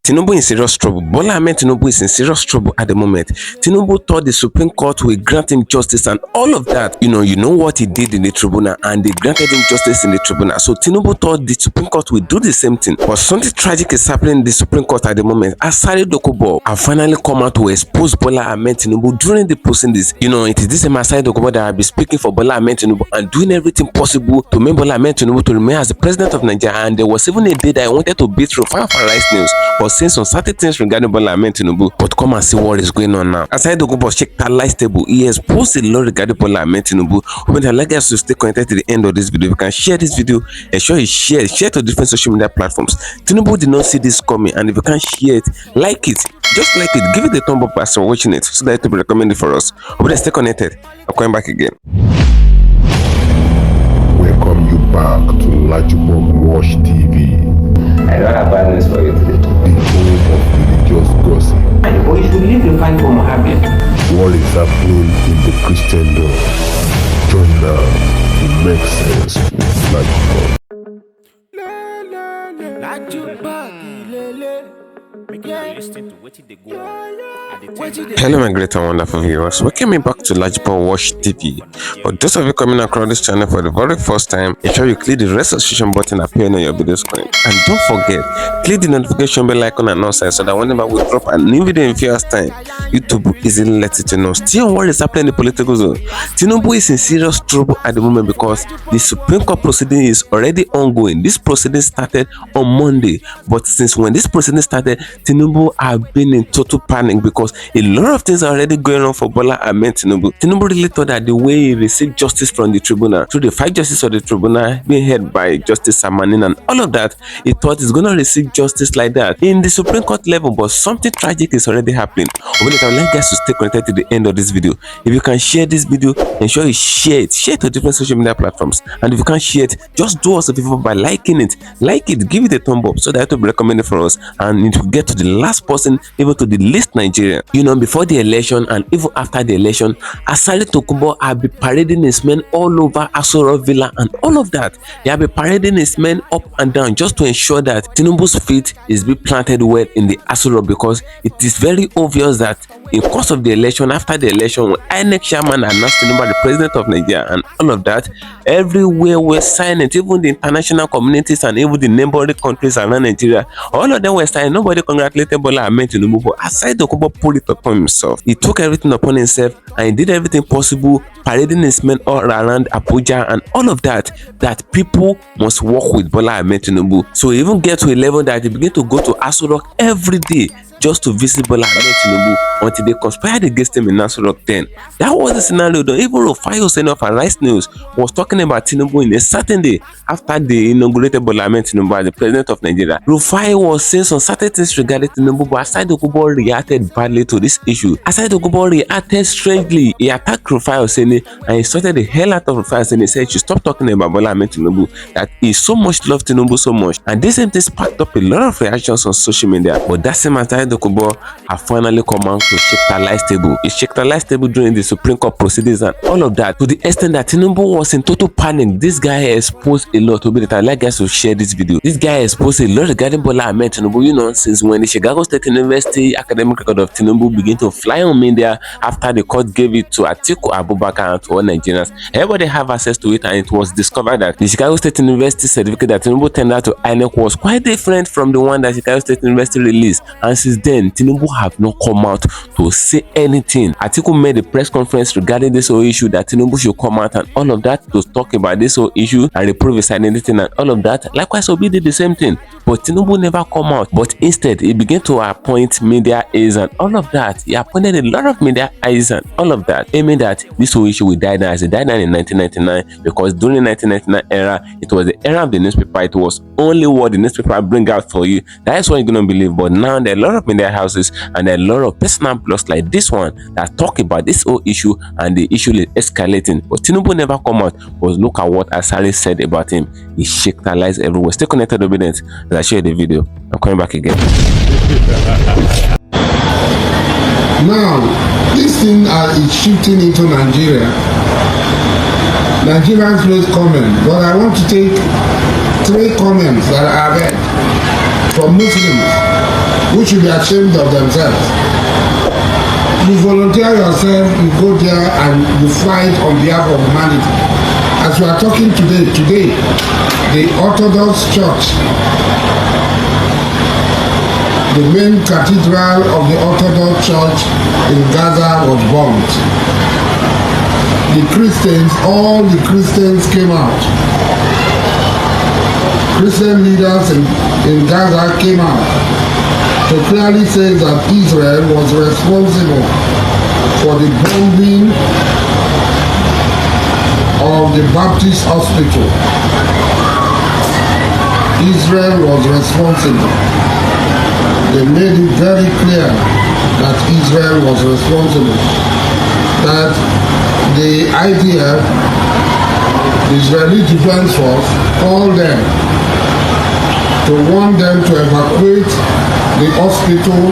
Tinubu in serious trouble. Bola Ahmed Tinubu is in serious trouble at the moment. Tinubu thought the Supreme Court will grant him justice and all of that. You know what he did in the tribunal, and they granted him justice in the tribunal. So Tinubu thought the Supreme Court will do the same thing. But something tragic is happening in the Supreme Court at the moment. Asari Dokubo have finally come out to expose Bola Ahmed Tinubu during the proceedings. It is this same Asari Dokubo that will be speaking for Bola Ahmed Tinubu and doing everything possible to make Bola Ahmed Tinubu to remain as the president of Nigeria. And there was even a day that I wanted to beat Rufai for rice news, but saying some certain things regarding Bola Ahmed Tinubu. But come and see what is going on now. Asari Dokubo checked that live table. He has posted a lot regarding Bola Ahmed Tinubu. Hoping that like us to stay connected to the end of this video. If you can share this video, ensure you share to different social media platforms. Tinubu did not see this coming, and if you can share it, like it, just like it, give it a thumb up as you're watching it, so that it will be recommended for us. Hope stay connected. I'm coming back again. Welcome you back to LAJUPOG TV. I don't have bad news for you today. The home of religious gossip. But you should leave the fight for Mohammed. What is happening in the Christendom? Join now to make sense with LAJUPOG. Hello my great and wonderful viewers, welcome back to LAJUPOG TV. For those of you coming across this channel for the very first time, ensure you click the red subscription button appearing on your video screen, and don't forget, click the notification bell icon and outside so that whenever we drop a new video in few hours time, YouTube will easily let you know. Still, what is happening in the political zone? Tinubu is in serious trouble at the moment because the Supreme Court proceeding is already ongoing. This proceeding started on Monday, but since when this proceeding started, Tinubu have been in total panic because a lot of things are already going on for Bola Ahmed Tinubu. Tinubu really thought that the way he received justice from the tribunal, through the 5 justices of the tribunal being heard by Justice Selman and all of that, he thought he's going to receive justice like that in the Supreme Court level. But something tragic is already happening. I would like guys to stay connected to the end of this video. If you can share this video, ensure you share it to different social media platforms. And if you can't share it, just do us a favor by liking it. Like it, give it a thumb up so that it will be recommended for us, and it will get to the last person, even to the least Nigerian. Before the election and even after the election, Asari Dokubo have been parading his men all over Asari Villa and all of that. They have been parading his men up and down just to ensure that Tinubu's feet is being planted well in the Asari, because it is very obvious that in course of the election, after the election, when INEC chairman announced Tinubu the president of Nigeria and all of that, everywhere were silent. Even the international communities and even the neighboring countries around Nigeria, all of them were silent. Nobody congratulated Bola Ahmed Tinubu. But Asari Dokubo pulled it upon himself. He took everything upon himself and he did everything possible, parading his men all around Abuja and all of that, that people must work with Bola Ahmed Tinubu. So he even get to a level that he began to go to Asari every day just to visit Bola Ahmed Tinubu until they conspired against him in Asari then. That was the scenario. Even Rufai of Rice News was talking about Tinubu in a certain day after they inaugurated Bola Ahmed Tinubu as the president of Nigeria. Rufai was saying some certain things regarding Tinubu, but Asari Dokubo reacted badly to this issue. Asari Dokubo reacted strangely. He attacked Rufai and he started the hell out of Rufai and he said, "You stop talking about Bola Ahmed Tinubu, that he so much loved Tinubu so much." And this same thing sparked up a lot of reactions on social media. But that same Asari Dokubo have finally come out to shake the live table. He shook the live table during the Supreme Court proceedings and all of that, to the extent that Tinubu was in total panic. This guy exposed a lot. To be that I like guys to share this video. This guy exposed a lot regarding Bola Ahmed Tinubu. Since when the Chicago State University academic record of Tinubu began to fly on media after the court gave it to ATIKU Abubakar and to all Nigerians, everybody have access to it, and it was discovered that the Chicago State University certificate that Tinubu tendered to INEC was quite different from the one that Chicago State University released. And since then, Tinubu have not come out to say anything. ATIKU made a press conference regarding this whole issue that Tinubu should come out and all of that to talk about this whole issue and reprove his identity and all of that. Likewise, Obi did the same thing, but Tinubu never come out. But instead, he began to appoint media aides and all of that. He appointed a lot of media aides and all of that, aiming that this whole issue will die down, as it died down in 1999, because during the 1999 era, it was the era of the newspaper. It was only what the newspaper bring out for you. That is what you're gonna believe. But now there are a lot of media houses and there are a lot of personal blogs like this one that talk about this whole issue, and the issue is escalating. But Tinubu never come out. But look at what Asari said about him. He shaked the lies everywhere. Stay connected, obedient, as I share the video. I'm coming back again. Now, this thing is shifting into Nigeria. Nigerians made comment, but I want to take 3 comments that I read. from Muslims who should be ashamed of themselves. You volunteer yourself, you go there and you fight on behalf of humanity. As we are talking today, the Orthodox Church, the main cathedral of the Orthodox Church in Gaza was bombed. The Christians, all the Christians came out. Christian leaders in Gaza came out to clearly say that Israel was responsible for the bombing of the Baptist hospital. Israel was responsible. They made it very clear that Israel was responsible. That the idea, the Israeli Defense Force called them to warn them to evacuate the hospital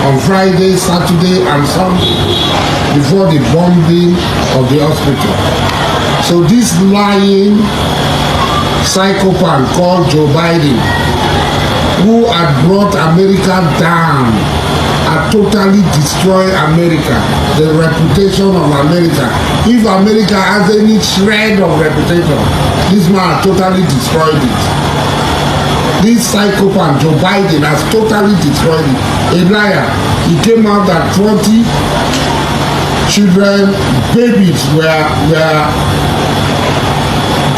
on Friday, Saturday, and Sunday before the bombing of the hospital. So this lying psychopath called Joe Biden, who had brought America down, had totally destroyed America, the reputation of America. If America has any shred of reputation, this man totally destroyed it. This psychopath, Joe Biden, has totally destroyed it. A liar. He came out that 20 children, babies were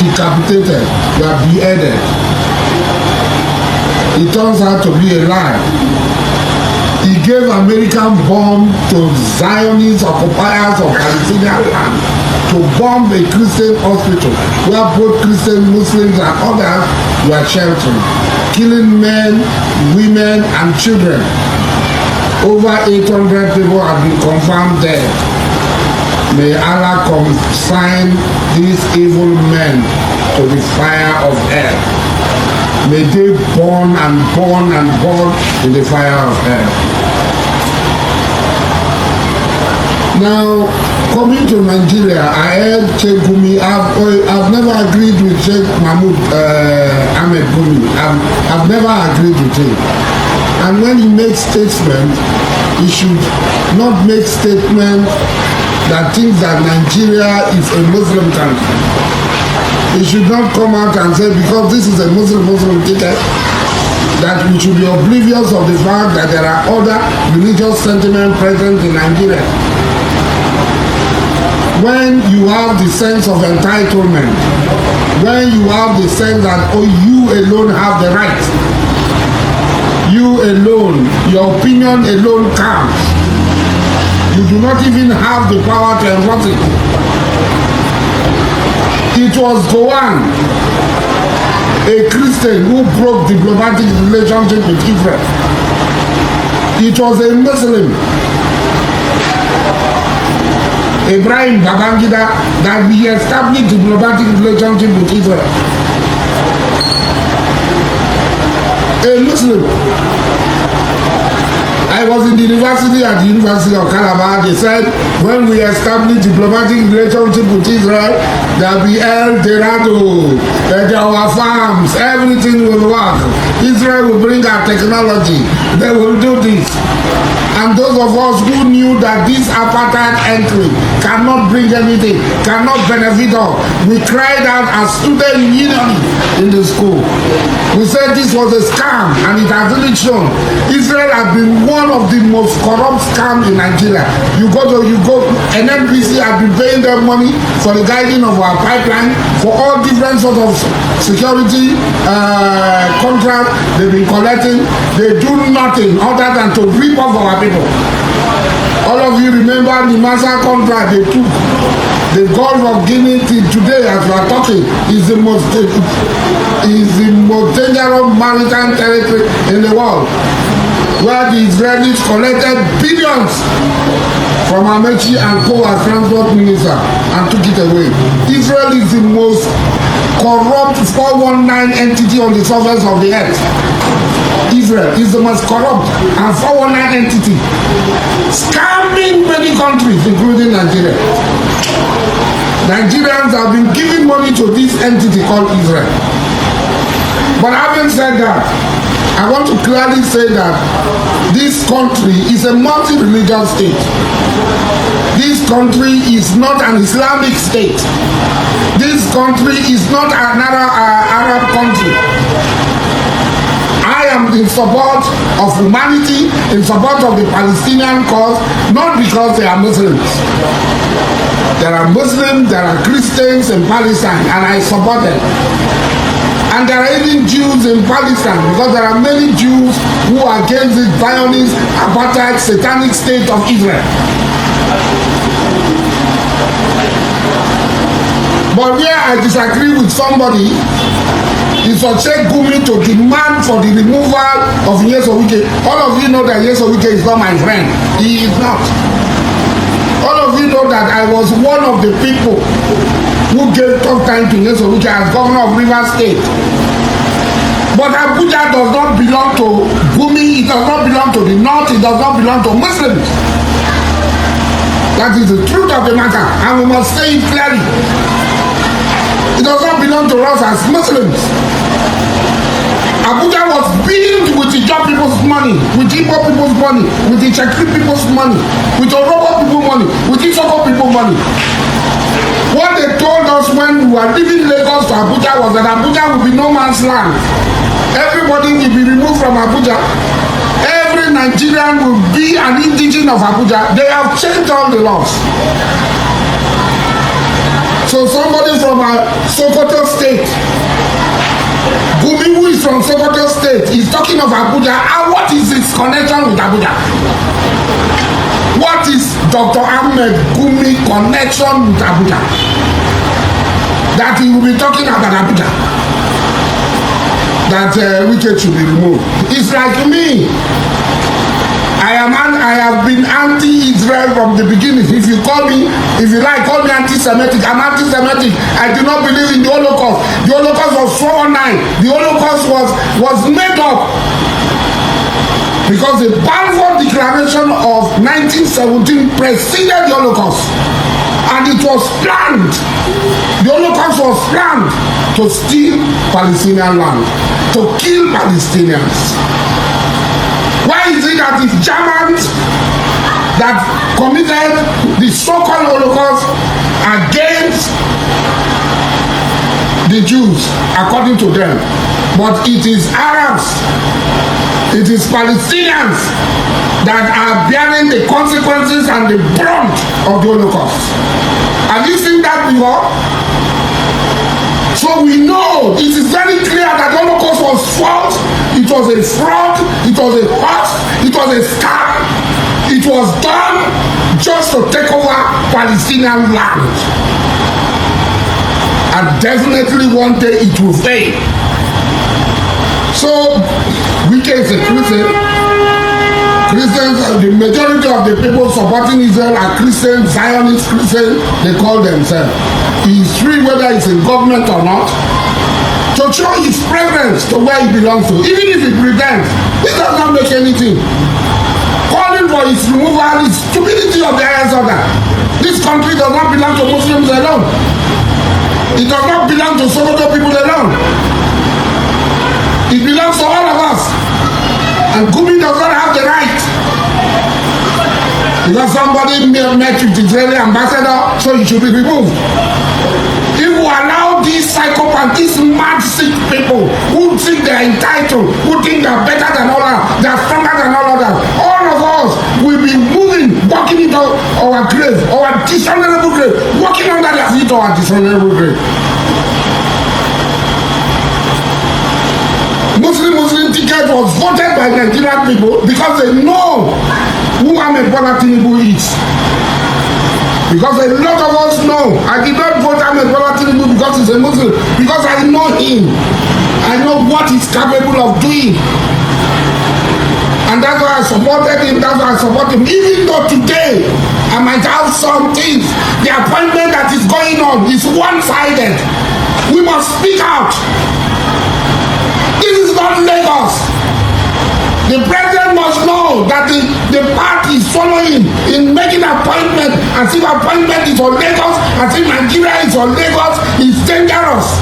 decapitated, were beheaded. It turns out to be a lie. He gave American bomb to Zionist occupiers of Palestinian land to bomb a Christian hospital where both Christian, Muslims, and others were sheltering, killing men, women, and children. Over 800 people have been confirmed dead. May Allah consign these evil men to the fire of hell. May they burn and burn and burn in the fire of hell. Now, coming to Nigeria, I heard Sheikh GUMI. I've never agreed with Sheikh Mahmoud Ahmed GUMI. I've never agreed with him. And when he makes statements, he should not make statements that think that Nigeria is a Muslim country. He should not come out and say, because this is a Muslim ticket, that we should be oblivious of the fact that there are other religious sentiments present in Nigeria. When you have the sense of entitlement, when you have the sense that, oh, you alone have the right, you alone, your opinion alone counts, you do not even have the power to enforce it. It was Gowan, a Christian, who broke diplomatic relationship with Israel. It was a Muslim, Ibrahim Babangida, that we established diplomatic relationship with Israel. A Muslim. I was in the university at the University of Calabar. They said when we establish diplomatic relationship with Israel, there will be El Dorado, our farms, everything will work. Israel will bring our technology. They will do this. And those of us who knew that this apartheid entry cannot bring anything, cannot benefit us, we cried out as student union in the school. We said this was a scam, and it has really shown. Israel has been one of the most corrupt scams in Nigeria. You go, NNPC has been paying them money for the guiding of our pipeline, for all different sorts of security contracts they've been collecting. They do nothing other than to rip off our people. All of you remember the Massa contract they took. The Gulf of Guinea today, as we are talking, is the most dangerous maritime territory in the world, where the Israelis collected billions from Amechi and Co as transport minister and took it away. Israel is the most corrupt 419 entity on the surface of the earth. Israel is the most corrupt and 419 entity, scamming many countries, including Nigeria. Nigerians have been giving money to this entity called Israel. But having said that, I want to clearly say that this country is a multi-religious state. This country is not an Islamic state. This country is not another Arab country. I am in support of humanity, in support of the Palestinian cause, not because they are Muslims. There are Muslims, there are Christians in Palestine, and I support them. And there are even Jews in Palestine, because there are many Jews who are against the Zionist, apartheid, satanic state of Israel. But where I disagree with somebody is for GUMI to demand for the removal of WIKE. All of you know that WIKE is not my friend. He is not. All of you know that I was one of the people who gave tough time to WIKE as governor of Rivers State. But Abuja does not belong to GUMI, it does not belong to the North, it does not belong to Muslims. That is the truth of the matter, and we must say it clearly. It does not belong to us as Muslims. Abuja was built with the Job people's money, with Igbo people's money, with the Chekri people's money, with the Orobo people's money, with the Soko people's money. What they told us when we were leaving Lagos to Abuja was that Abuja will be no man's land. Everybody will be removed from Abuja. Every Nigerian will be an indigene of Abuja. They have changed all the laws. So somebody from Sokoto State, GUMI, who is from Sokoto State, is talking of Abuja. And what is his connection with Abuja? What is Dr. Ahmed GUMI connection with Abuja? That he will be talking about Abuja. That WIKE should be removed. It's like me. I have been anti-Israel from the beginning. If you call me, if you like, call me anti-Semitic. I'm anti-Semitic. I do not believe in the Holocaust. The Holocaust was 419. The Holocaust was made up because the Balfour Declaration of 1917 preceded the Holocaust, and it was planned. The Holocaust was planned to steal Palestinian land, to kill Palestinians. Why is it that it's Germans that committed the so-called Holocaust against the Jews, according to them? But it is Arabs, it is Palestinians that are bearing the consequences and the brunt of the Holocaust. Have you seen that before? So we know, it is very clear that the Holocaust was false, it was a fraud, it was a farce, it was a scam. It was done just to take over Palestinian land. And definitely one day it will fail. So, WIKE is a Christian. Christians, the majority of the people supporting Israel are Christians, Zionist Christians, they call themselves. He is free whether it's in government or not to show his preference to where he belongs to. Even if he pretends, it does not make anything. Calling for his removal is stupidity of the highest order. This country does not belong to Muslims alone. It does not belong to Sokoto people alone. It belongs to all of us. And GUMI does not have the right. Because somebody met with the Israeli ambassador, so he should be removed. If we allow these psychopaths, these mad sick people who think they are entitled, who think they are better than all others, they are stronger than all others, all of us will be moving, walking into our grave, our dishonorable grave, walking under their feet of our dishonorable grave. Muslim ticket was voted by Nigerian people because they know who Tinubu is. Because a lot of us know. I did not vote Tinubu because he's a Muslim. Because I know him. I know what he's capable of doing. And that's why I supported him. That's why I support him. Even though today I might have some things. The appointment that is going on is one-sided. We must speak out. This is not Lagos. The president must know that the party is following in making appointment, as if appointment is on Lagos, as if Nigeria is on Lagos, is dangerous.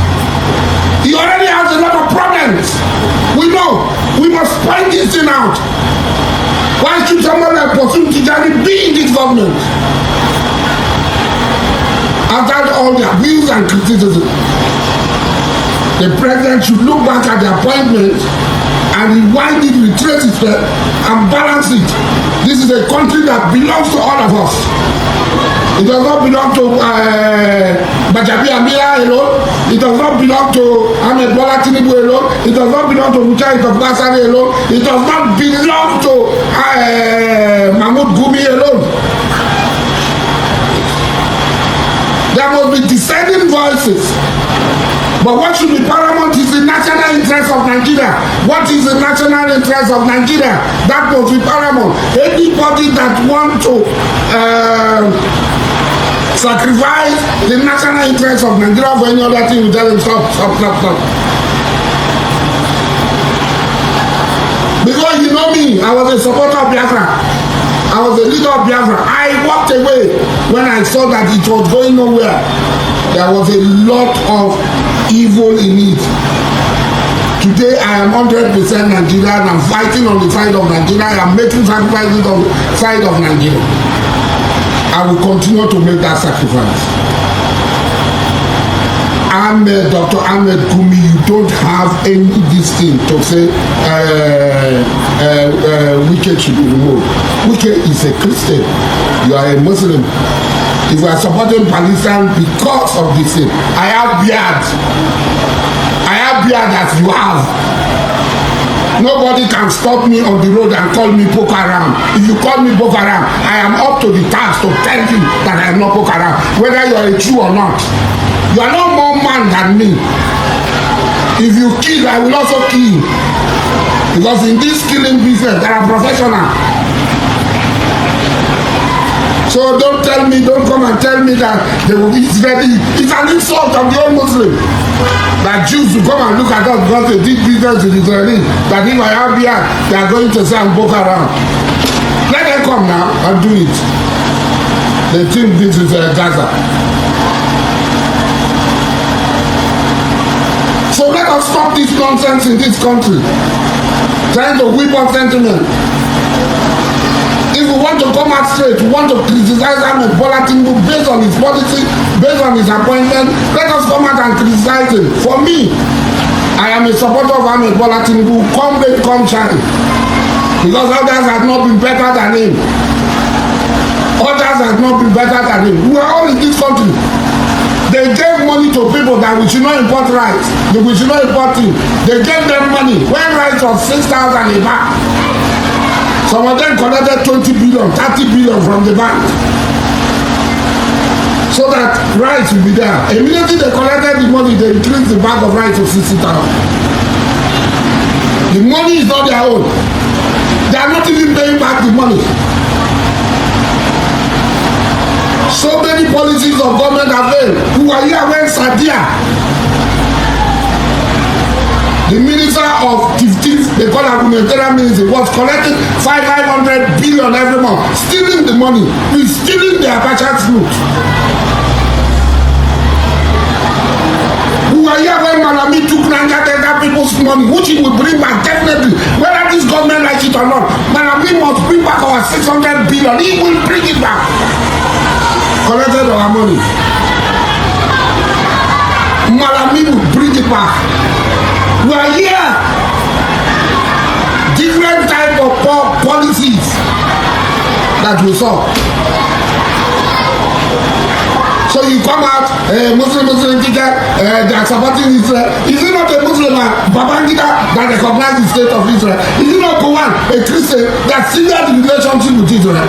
He already has a lot of problems. We know. We must acting out? Why should somebody like Proceedings be in this government? After all the abuse and criticism, the president should look back at the appointment and rewind it, retrace it, and balance it. This is a country that belongs to all of us. It does not belong to Bajabi Amira alone. It does not belong to Tinubu alone. It does not belong to Asari alone. It does not belong to GUMI alone. There must be dissenting voices. But what should be paramount is the national interest of Nigeria. What is the national interest of Nigeria? That must be paramount. Anybody that wants to sacrifice the national interest of Nigeria for any other thing, we tell them stop. Because you know me, I was a supporter of Biafra. I was a leader of Biafra. I walked away when I saw that it was going nowhere. There was a lot of evil in it. Today I am 100% Nigerian. I'm fighting on the side of Nigeria. I'm making sacrifices on the side of Nigeria. I will continue to make that sacrifice. Dr. Ahmed Gumi, you don't have any this thing to say WIKE should be removed. WIKE is a Christian. You are a Muslim. If you are supporting Palestine because of this thing, I have beard. I have beard as you have. Nobody can stop me on the road and call me Boko Haram. If you call me Boko Haram, I am up to the task to tell you that I am not Boko Haram, whether you are a Jew or not. You are no more man than me. If you kill, I will also kill. Because in this killing business, there are professionals. So don't come and tell me that it's an insult of the old Muslim. That Jews will come and look at us because they did business with Israelis. That if I have here, they are going to say I'm Boko Haram. Let them come now and do it. They think this is Gaza. So let us stop this nonsense in this country. Trying to whip up sentiment. If we want to come out straight, we want to criticize Tinubu based on his policy, based on his appointment, let us come out and criticize him. For me, I am a supporter of Tinubu, come rain, come shine. Because others have not been better than him. Others have not been better than him. We are all in this country. They gave money to people that we should not import rice. We should not import things. They gave them money when rice was 6,000 a bag. Some of them collected 20 billion, 30 billion from the bank. So that rice will be there. Immediately they collected the money, they increased the bag of rice to 60,000. The money is not their own. They are not even paying back the money. So many policies of government have failed. Who are here when Sadia, the minister of Tif, they call her humanitarian minister, was collecting 500 billion every month, stealing the money. He's stealing the Abacha's loot. Who are here when Malami took Nigeria people's money, which he will bring back definitely, whether this government likes it or not. Malami must bring back our 600 billion. He will bring it back. Collected our money. Malami will bring it back. We are here. Different type of policies that we saw. So you come out, Muslim teacher, they are supporting Israel. Is it not a Muslim Babangida that recognizes the state of Israel? Is it not Kowan, a Christian, that severed the relationship with Israel?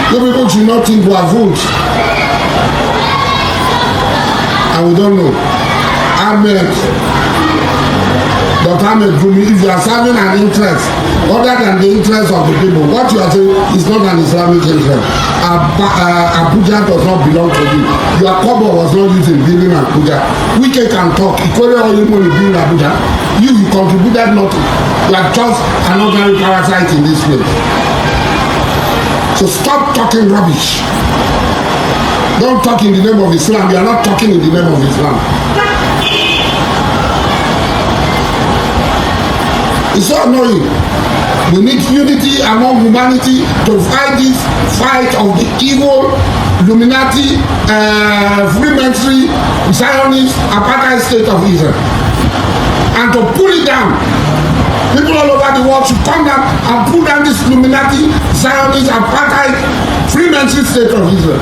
You people should not think we are fools. And we don't know. Dr. Ahmed Gumi, if you are serving an interest other than the interest of the people, what you are saying is not an Islamic interest. Abuja does not belong to you. Your cover was not used in building Abuja. WIKE can talk. Equally all you money building Abuja. You contributed nothing. You are just an ordinary parasite in this place. So stop talking rubbish. Don't talk in the name of Islam. You are not talking in the name of Islam. It's so annoying. We need unity among humanity to fight this fight of the evil, Illuminati, Freemasonry, Zionist, apartheid state of Israel. And to pull it down. People all over the world should come down and pull down this Illuminati, Zionist, apartheid, Freemasonry state of Israel.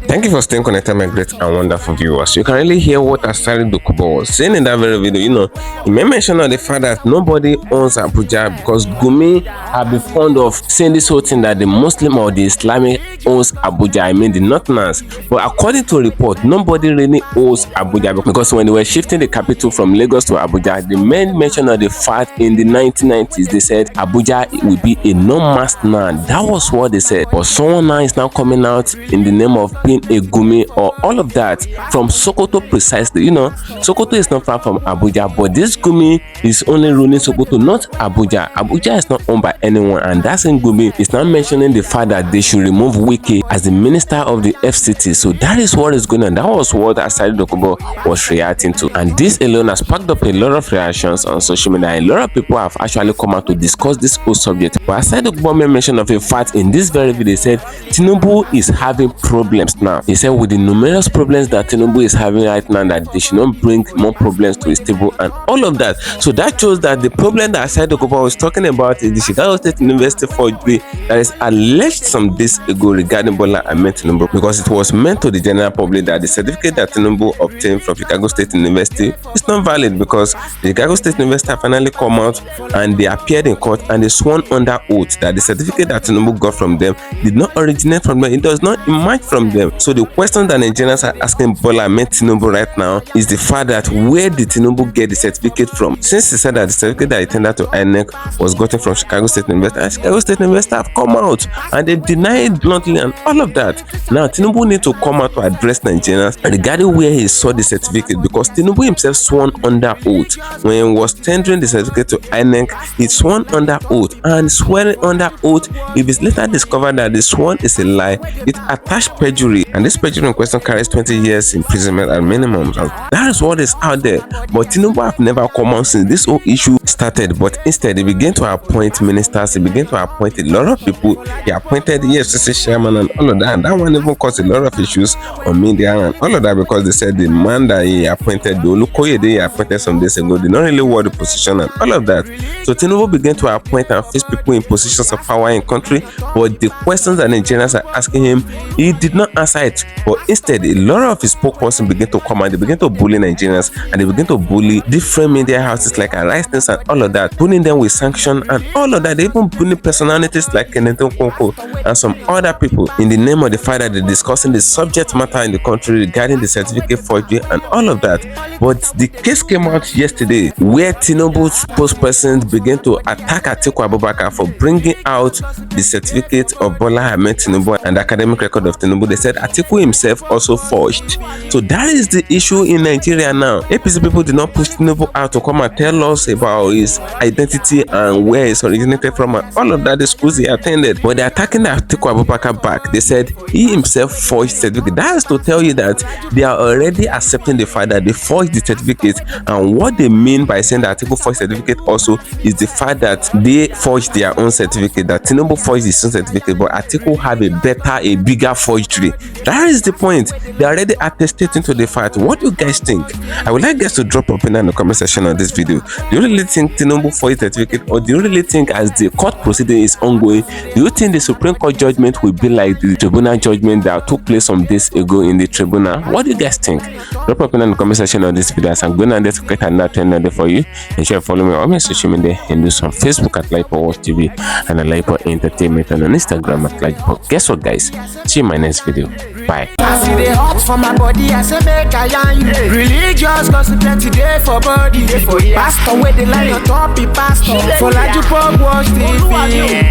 Thank you for staying connected, my great and wonderful viewers. You can really hear what Asari Dokubo was saying in that very video. You know, he made mention of the fact that nobody owns Abuja because GUMI have been fond of saying this whole thing that the Muslim or the Islamic owns Abuja. I mean the Northerners. But according to a report, nobody really owns Abuja because when they were shifting the capital from Lagos to Abuja, they made mention of the fact in the 1990s they said Abuja will be a no-man's land. That was what they said. But someone now is now coming out in the name of being a GUMI or all of that from Sokoto precisely. You know, Sokoto is not far from Abuja, but this GUMI is only ruling Sokoto, not Abuja. Abuja is not owned by anyone, and that's in GUMI is now mentioning the fact that they should remove WIKE as the minister of the FCT. So that is what is going on. That was what Asari Dokubo was reacting to, and this alone has sparked up a lot of reactions on social media. A lot of people have actually come out to discuss this whole subject. But Asari Dokubo made mention of a fact in this very video. They said Tinubu is having problems now. He said with the numerous problems that Tinubu is having right now, that they should not bring more problems to his table and all of that. So that shows that the problem that Asari Dokubo was talking about is the Chicago State University forgery that is alleged some days ago regarding Bola Ahmed Tinubu, because it was meant to the general public that the certificate that Tinubu obtained from Chicago State University is not valid, because the Chicago State University finally come out and they appeared in court and they sworn under oath that the certificate that Tinubu got from them did not originate from them. It does not emerge from them. So the question that Nigerians are asking Bola Ahmed Tinubu right now is the fact that where did Tinubu get the certificate from? Since he said that the certificate that he tendered to INEC was gotten from Chicago State University, and Chicago State University have come out and they deny it bluntly and all of that. Now Tinubu need to come out to address Nigerians regarding where he saw the certificate, because Tinubu himself sworn under oath when he was tendering the certificate to INEC. He sworn under oath, and swearing under oath, if it's later discovered that the sworn is a lie, it attached perjury, and this perjury in question carries 20 years imprisonment at minimum. That is what is out there. But Tinubu have never come out since this whole issue started, but instead he began to appoint ministers, he began to appoint a lot of people. He appointed the EFCC chairman and all of that, and that one even caused a lot of issues on media and all of that, because they said the man that he appointed, the Olukoyede he appointed some days ago, did not really want the position and all of that. So Tinubu began to appoint and face people in positions of power in country, but the questions that Nigerians are asking him, he did not answer it. But instead, a lot of his spokesperson began to come and they began to bully Nigerians, and they began to bully different media houses like Arise and all of that, bullying them with sanction and all of that. They even bullying personalities like Kenneth Okonkwo and some other people in the name of the fact that they're discussing the subject matter in the country regarding the certificate forgery and all of that. But the case came out yesterday where Tinubu's spokesperson began to attack ATIKU Abubakar for bringing out the certificate of Bola Ahmed Tinubu and the academic record of Tinubu. They said ATIKU himself also forged. So that is the issue in Nigeria now. APC people did not push Tinubu out to come and tell us about his identity and where he's originated from and all of that, the schools he attended. But they're attacking ATIKU Abubakar back. They said he himself forged certificate. That is to tell you that they are already accepting the fact that they forged the certificate, and what they mean by saying that ATIKU forged certificate also is the fact that they forged their own certificate, that Tinubu forged his own certificate, but ATIKU have a bigger forgery. That is the point. They already attested into the fact. What do you guys think? I would like guys to drop opinion in the comment section on this video. Do you really think Tinubu forged certificate, or do you really think as the court proceeding is ongoing, do you think the Supreme Court judgment will be like the tribunal judgment that took place some days ago in the tribunal? What do you guys think? Drop opinion in the comment section on this video as I'm going on there to create another trend for you. And share, follow me on my social media and do some Facebook at LAJUPOG TV and at LAJUPOG Entertainment, and on Instagram at LAJUPOG. Guess what, guys? See you in my next video. Bye. I see the hot for my body, I say make I yarn you. Religious gossip plenty day for body. Pastor where the line on top, be pastor. For LAJUPOG Watch TV.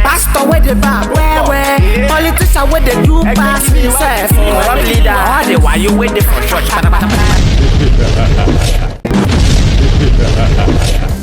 Pastor where the back, where politician where they do pass himself. Corrupt leader, all the while you waiting for church.